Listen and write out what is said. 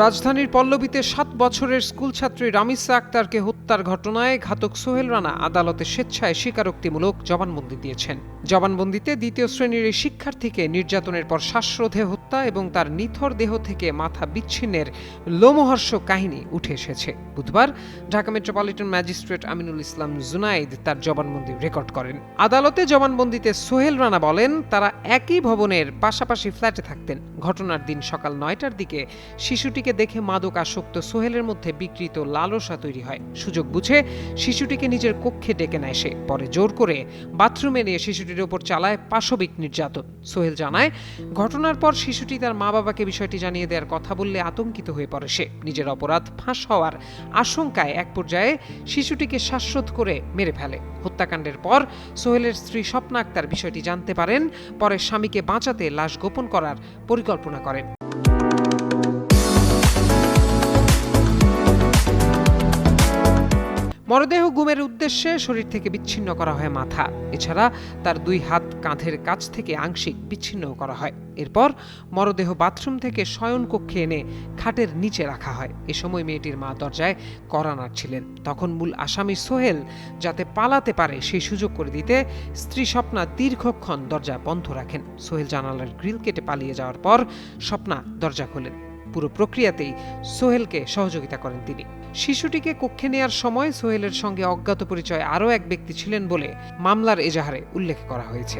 রাজধানীর পল্লবীতে ৭ বছরের স্কুলছাত্রী রামিসা আক্তারকে হত্যার ঘটনায় ঘাতক সোহেল রানা আদালতে স্বেচ্ছায় স্বীকারোক্তিমূলক জবানবন্দি দিয়েছেন। জবানবন্দিতে দ্বিতীয় শ্রেণীর এই শিক্ষার্থীকে নির্যাতনের পর শ্বাসরোধে হত্যা এবং তার নিথর দেহ থেকে মাথা বিচ্ছিন্নের লোমহর্ষক কাহিনী উঠে এসেছে। বুধবার ঢাকা মেট্রোপলিটন ম্যাজিস্ট্রেট আমিনুল ইসলাম জুনাইদ তার জবানবন্দি রেকর্ড করেন। আদালতে জবানবন্দিতে সোহেল রানা বলেন, তারা একই ভবনের পাশাপাশি ফ্ল্যাটে থাকতেন। ঘটনার দিন সকাল ৯টার দিকে শিশুটিকে দেখে মাদক আসক্ত সোহেলের মধ্যে বিকৃত লালসা তৈরি হয়। সুযোগ বুঝে শিশুটিকে নিজের কক্ষে ডেকে নেয় সে। পরে জোর করে বাথরুমে নিয়ে শিশুটির ওপর চালায় পাশবিক নির্যাতন। সোহেল জানায়, ঘটনার পর শিশুটি তার মা বাবাকে বিষয়টি জানিয়ে দেওয়ার কথা বললে আতঙ্কিত হয়ে পড়ে সে। নিজের অপরাধ ফাঁস হওয়ার আশঙ্কায় এক পর্যায়ে শিশুটিকে শ্বাসরোধ করে মেরে ফেলে। হত্যাকাণ্ডের পর সোহেলের স্ত্রী স্বপ্না আক্তার বিষয়টি জানতে পারেন। পরে স্বামীকে বাঁচাতে লাশ গোপন করার পরিকল্পনা করেন। মরদেহ গুমের উদ্দেশ্যে শরীর থেকে বিচ্ছিন্ন করা হয় মাথা। এছাড়া তার 2 হাত কাঁধের কাছ থেকে আংশিক বিচ্ছিন্ন করা হয়। এরপর মরদেহ বাথরুম থেকে শয়নকক্ষে এনে খাটের নিচে রাখা হয়। এ সময় মেয়েটির মা দরজায় কড়া নাড়ছিলেন। তখন মূল আসামি সোহেল যাতে পালাতে পারে সেই সুযোগ করে দিতে স্ত্রী স্বপ্না দীর্ঘক্ষণ দরজা বন্ধ রাখেন। সোহেল জানালার গ্রিল কেটে পালিয়ে যাওয়ার পর স্বপ্না দরজা খোলেন। পুরো প্রক্রিয়াতেই সোহেলকে সহযোগিতা করেন তিনি। শিশুটিকে কক্ষে নেয়ার সময় সোহেলের সঙ্গে অজ্ঞাত পরিচয় আরও এক ব্যক্তি ছিলেন বলে মামলার এজাহারে উল্লেখ করা হয়েছে।